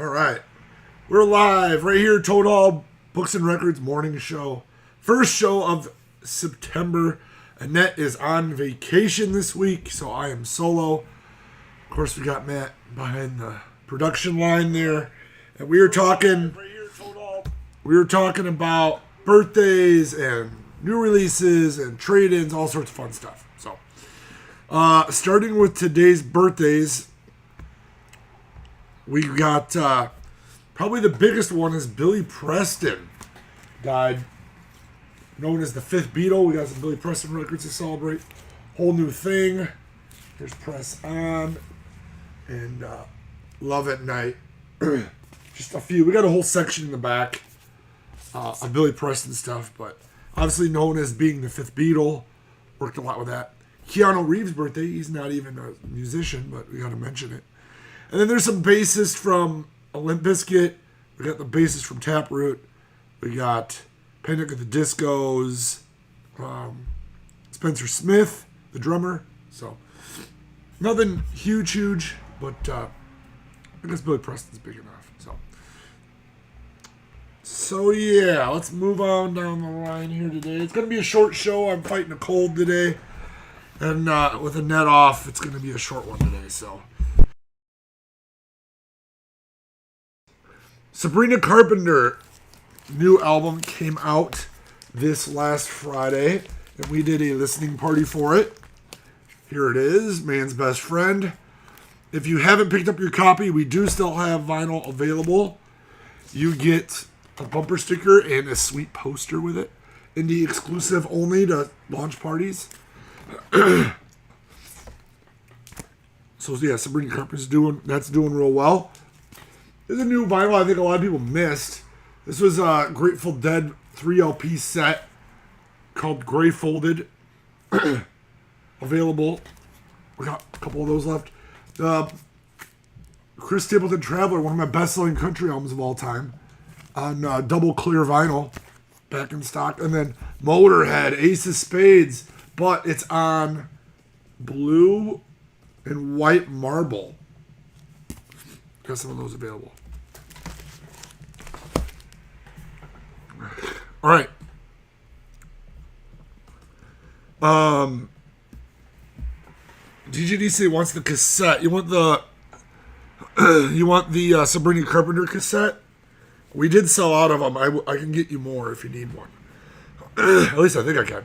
All right. We're live right here, Total Books and Records morning show. First show of September. Annette is on vacation this week, so I am solo. Of course, we got Matt behind the production line there. And we were talking about birthdays and new releases and trade-ins, all sorts of fun stuff. So, starting with today's birthdays, we got probably the biggest one is Billy Preston. Died, known as the fifth Beatle. We got some Billy Preston records to celebrate. Whole New Thing. Here's Press On. And Love at Night. Just a few. We got a whole section in the back of Billy Preston stuff, but obviously known as being the fifth Beatle. Worked a lot with that. Keanu Reeves' birthday. He's not even a musician, but we got to mention it. And then there's some bassists from Limp Bizkit. We got the bassist from Taproot. We got Panic at the Discos. Spencer Smith, the drummer. So, nothing huge, but I guess Billy Preston's big enough. So yeah, let's move on down the line here today. It's going to be a short show. I'm fighting a cold today. And with a net off, it's going to be a short one today, so. Sabrina Carpenter new album came out this last Friday, and we did a listening party for it. Here it is, Man's Best Friend. If you haven't picked up your copy, we do still have vinyl available. You get a bumper sticker and a sweet poster with it. Indie exclusive only to launch parties. So yeah, Sabrina Carpenter's doing real well. There's a new vinyl I think a lot of people missed. This was a Grateful Dead 3 LP set called Gray Folded. Available. We got a couple of those left. Chris Stapleton Traveler, one of my best-selling country albums of all time, on double clear vinyl, back in stock. And then Motorhead, Ace of Spades, but it's on blue and white marble. Got some of those available. All right. DJDC wants the cassette. You want the Sabrina Carpenter cassette? We did sell out of them. I can get you more if you need one. At least I think I can.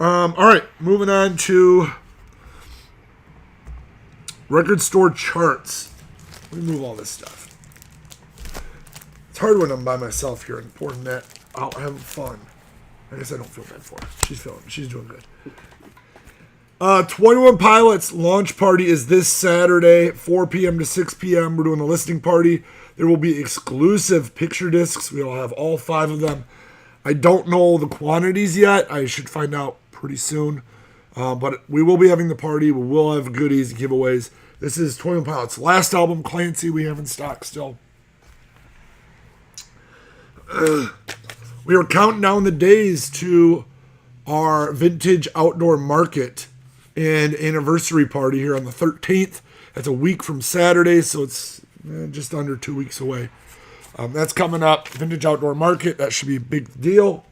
All right, moving on to record store charts. Let me move all this stuff. It's hard when I'm by myself here and pouring that out having fun. I guess I don't feel bad for her. She's doing good. 21 Pilots launch party is this Saturday, 4 p.m. to 6 p.m. We're doing a listening party. There will be exclusive picture discs. We'll have all 5 of them. I don't know the quantities yet. I should find out pretty soon. But we will be having the party. We will have goodies, giveaways. This is 21 Pilots' last album, Clancy, we have in stock still. We are counting down the days to our vintage outdoor market and anniversary party here on the 13th. That's a week from Saturday, so it's just under 2 weeks away. That's coming up, vintage outdoor market. That should be a big deal.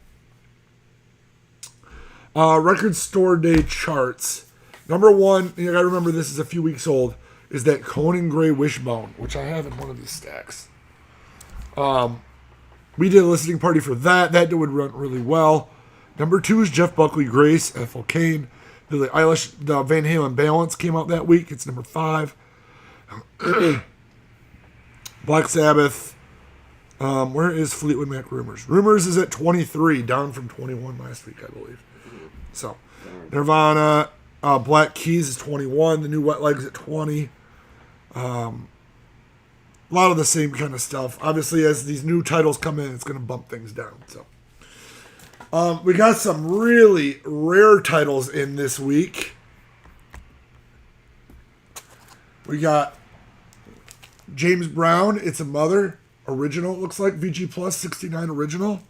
Record store day charts. Number one, you gotta remember this is a few weeks old, is that Conan Gray Wishbone, which I have in one of these stacks. We did a listening party for that. That would run really well. Number 2 is Jeff Buckley Grace, Ethel Cain. Billie Eilish, the Van Halen Balance came out that week. It's number 5. Black Sabbath. Where is Fleetwood Mac Rumors? Rumors is at 23, down from 21 last week, I believe. So, Nirvana. Black Keys is 21. The new Wet Legs at 20. A lot of the same kind of stuff. Obviously, as these new titles come in, it's going to bump things down. So, we got some really rare titles in this week. We got James Brown, It's a Mother, original, it looks like. VG Plus 69 original.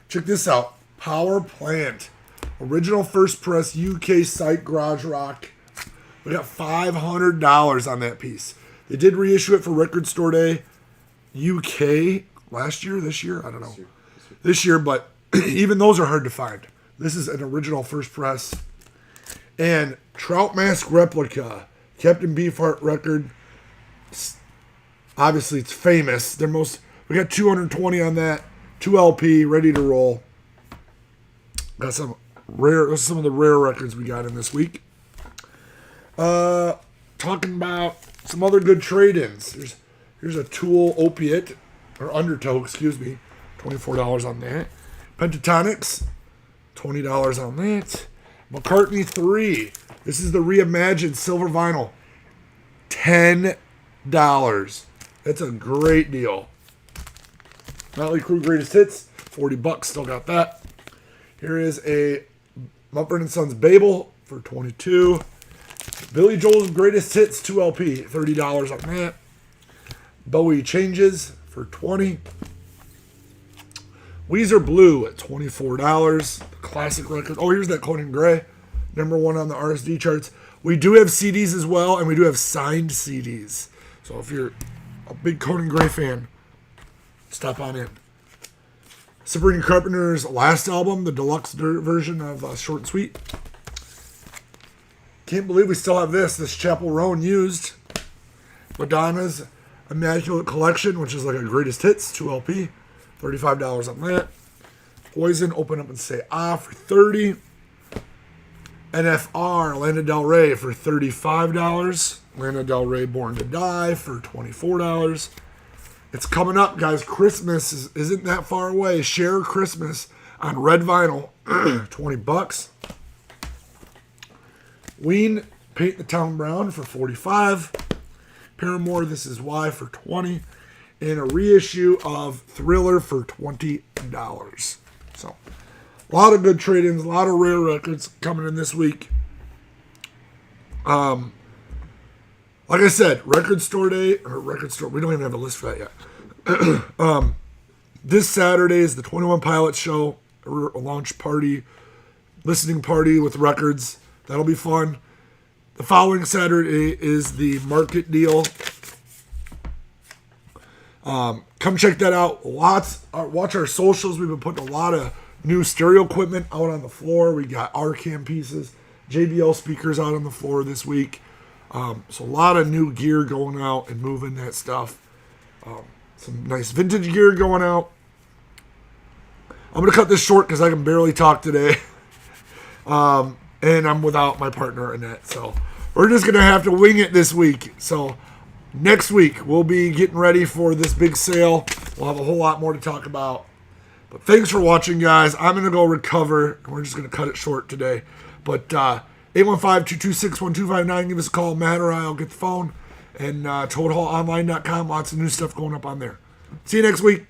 Check this out. Power Plant. Original first press UK site garage rock. We got $500 on that piece. They did reissue it for Record Store Day UK last year, this year? I don't know. This year, but even those are hard to find. This is an original first press. And Trout Mask replica, Captain Beefheart record. Obviously, it's famous. We got 220 on that. 2 LP, ready to roll. Got some of the rare records we got in this week. Talking about some other good trade-ins. Here's a Tool Opiate, or Undertow, excuse me. $24 on that. Pentatonics, $20 on that. McCartney 3. This is the reimagined silver vinyl. $10. That's a great deal. Motley Crue Greatest Hits, $40. Still got that. Here is a Mumford & Sons Babel for $22. Billy Joel's Greatest Hits 2 LP, $30 on that. Bowie Changes for $20. Weezer Blue at $24. Classic record. Oh, here's that Conan Gray, #1 on the RSD charts. We do have CDs as well, and we do have signed CDs. So if you're a big Conan Gray fan, stop on in. Sabrina Carpenter's last album, the deluxe version of Short and Sweet. Can't believe we still have this Chapel Roan used. Madonna's Immaculate Collection, which is like a greatest hits, 2 LP, $35 on that. Poison, Open Up and Say Ah for $30. NFR, Lana Del Rey for $35. Lana Del Rey Born to Die for $24. It's coming up, guys. Christmas isn't that far away. Share Christmas on red vinyl, $20. Ween, Paint the Town Brown for $45. Paramore, This Is Why for $20. And a reissue of Thriller for $20. So, a lot of good trade-ins, a lot of rare records coming in this week. Like I said, Record Store Day, we don't even have a list for that yet. This Saturday is the 21 Pilots show, a launch party, listening party with records. That'll be fun. The following Saturday is the market deal. Come check that out. Watch our socials. We've been putting a lot of new stereo equipment out on the floor. We got RCAM pieces, JBL speakers out on the floor this week. So a lot of new gear going out and moving that stuff. Some nice vintage gear going out. I'm going to cut this short because I can barely talk today. And I'm without my partner Annette. So we're just going to have to wing it this week. So next week we'll be getting ready for this big sale. We'll have a whole lot more to talk about. But thanks for watching, guys. I'm going to go recover. We're just going to cut it short today. But 815-226-1259. Give us a call. Matt or I'll get the phone. And ToadHallOnline.com. Lots of new stuff going up on there. See you next week.